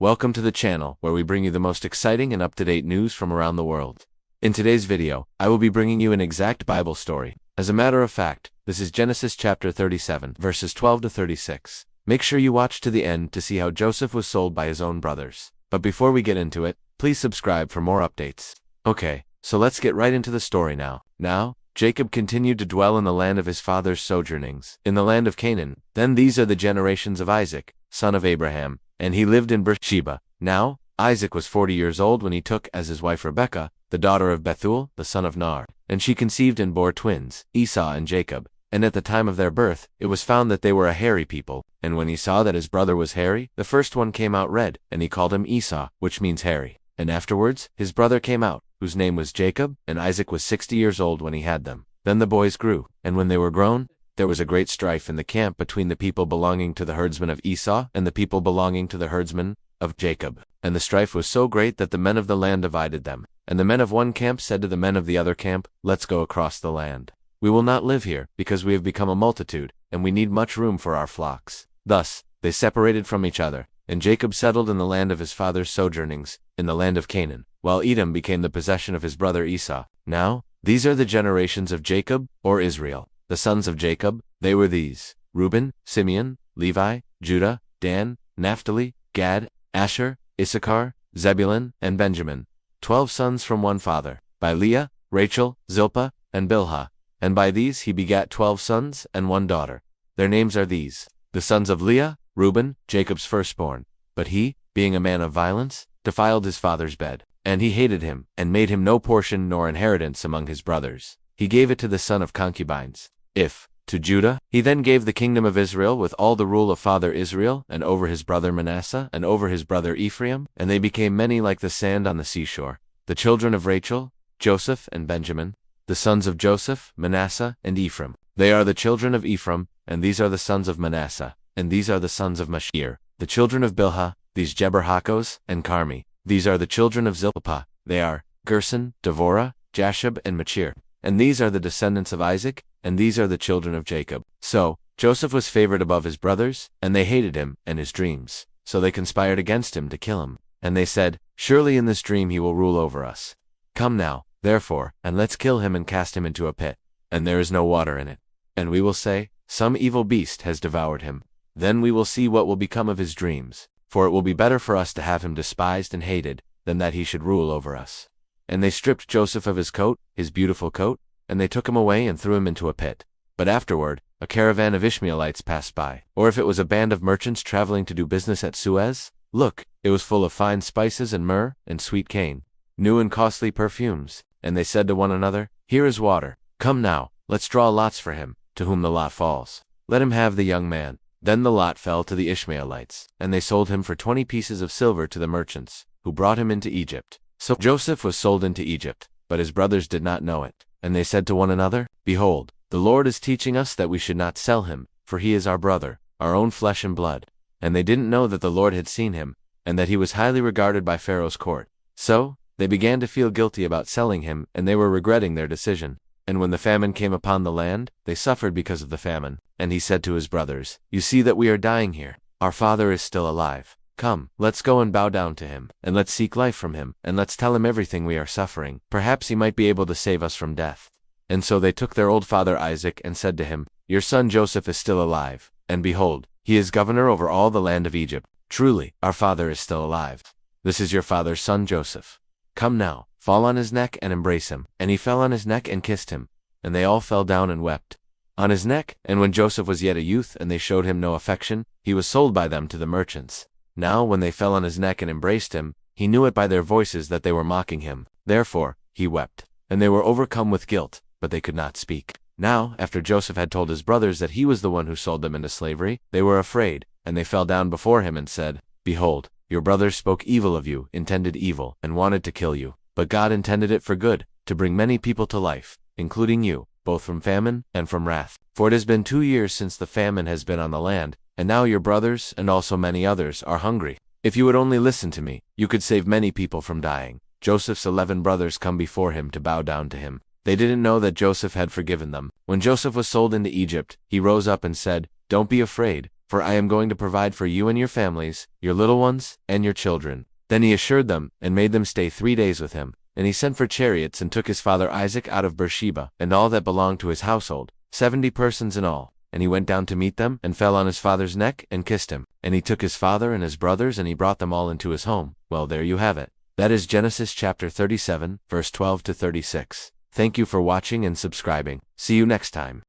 Welcome to the channel, where we bring you the most exciting and up-to-date news from around the world. In today's video, I will be bringing you an exact Bible story. As a matter of fact, this is Genesis chapter 37, verses 12 to 36. Make sure you watch to the end to see how Joseph was sold by his own brothers. But before we get into it, please subscribe for more updates. Okay, so let's get right into the story now. Now, Jacob continued to dwell in the land of his father's sojournings, in the land of Canaan. Then these are the generations of Isaac, son of Abraham, and he lived in Beersheba. Now, Isaac was 40 years old when he took as his wife Rebekah, the daughter of Bethuel, the son of Nahor. And she conceived and bore twins, Esau and Jacob. And at the time of their birth, it was found that they were a hairy people. And when he saw that his brother was hairy, the first one came out red, and he called him Esau, which means hairy. And afterwards, his brother came out, whose name was Jacob, and Isaac was 60 years old when he had them. Then the boys grew, and when they were grown, there was a great strife in the camp between the people belonging to the herdsmen of Esau and the people belonging to the herdsmen of Jacob. And the strife was so great that the men of the land divided them. And the men of one camp said to the men of the other camp, "Let's go across the land. We will not live here, because we have become a multitude, and we need much room for our flocks." Thus, they separated from each other, and Jacob settled in the land of his father's sojournings, in the land of Canaan, while Edom became the possession of his brother Esau. Now, these are the generations of Jacob, or Israel. The sons of Jacob, they were these: Reuben, Simeon, Levi, Judah, Dan, Naphtali, Gad, Asher, Issachar, Zebulun, and Benjamin. 12 sons from one father, by Leah, Rachel, Zilpah, and Bilhah. And by these he begat 12 sons and one daughter. Their names are these: the sons of Leah, Reuben, Jacob's firstborn. But he, being a man of violence, defiled his father's bed. And he hated him, and made him no portion nor inheritance among his brothers. He gave it to the son of concubines. To Judah, he then gave the kingdom of Israel with all the rule of father Israel, and over his brother Manasseh, and over his brother Ephraim, and they became many like the sand on the seashore. The children of Rachel, Joseph and Benjamin. The sons of Joseph, Manasseh, and Ephraim. They are the children of Ephraim, and these are the sons of Manasseh, and these are the sons of Mashir. The children of Bilhah, these Jeber-Hakkos, and Carmi. These are the children of Zilpah. They are Gerson, Devorah, Jashub, and Machir. And these are the descendants of Isaac, and these are the children of Jacob. So, Joseph was favored above his brothers, and they hated him and his dreams. So they conspired against him to kill him. And they said, "Surely in this dream he will rule over us. Come now, therefore, and let's kill him and cast him into a pit, and there is no water in it. And we will say, some evil beast has devoured him. Then we will see what will become of his dreams. For it will be better for us to have him despised and hated, than that he should rule over us." And they stripped Joseph of his coat, his beautiful coat, and they took him away and threw him into a pit. But afterward, a caravan of Ishmaelites passed by. Or if it was a band of merchants traveling to do business at Suez, look, it was full of fine spices and myrrh and sweet cane, new and costly perfumes. And they said to one another, "Here is water. Come now, let's draw lots for him, to whom the lot falls. Let him have the young man." Then the lot fell to the Ishmaelites, and they sold him for 20 pieces of silver to the merchants, who brought him into Egypt. So Joseph was sold into Egypt, but his brothers did not know it. And they said to one another, "Behold, the Lord is teaching us that we should not sell him, for he is our brother, our own flesh and blood." And they didn't know that the Lord had seen him, and that he was highly regarded by Pharaoh's court. So, they began to feel guilty about selling him, and they were regretting their decision. And when the famine came upon the land, they suffered because of the famine. And he said to his brothers, "You see that we are dying here. Our father is still alive. Come, let's go and bow down to him, and let's seek life from him, and let's tell him everything we are suffering. Perhaps he might be able to save us from death." And so they took their old father Isaac and said to him, "Your son Joseph is still alive, and behold, he is governor over all the land of Egypt. Truly, our father is still alive. This is your father's son Joseph. Come now, fall on his neck and embrace him." And he fell on his neck and kissed him, and they all fell down and wept on his neck. And when Joseph was yet a youth and they showed him no affection, he was sold by them to the merchants. Now when they fell on his neck and embraced him, he knew it by their voices that they were mocking him. Therefore, he wept. And they were overcome with guilt, but they could not speak. Now, after Joseph had told his brothers that he was the one who sold them into slavery, they were afraid, and they fell down before him and said, "Behold, your brothers spoke evil of you, intended evil, and wanted to kill you. But God intended it for good, to bring many people to life, including you, both from famine and from wrath. For it has been 2 years since the famine has been on the land, and now your brothers, and also many others, are hungry. If you would only listen to me, you could save many people from dying." Joseph's 11 brothers come before him to bow down to him. They didn't know that Joseph had forgiven them. When Joseph was sold into Egypt, he rose up and said, "Don't be afraid, for I am going to provide for you and your families, your little ones, and your children." Then he assured them, and made them stay 3 days with him. And he sent for chariots, and took his father Isaac out of Beersheba, and all that belonged to his household, 70 persons in all. And he went down to meet them, and fell on his father's neck, and kissed him. And he took his father and his brothers, and he brought them all into his home. Well, there you have it. That is Genesis chapter 37, verse 12 to 36. Thank you for watching and subscribing. See you next time.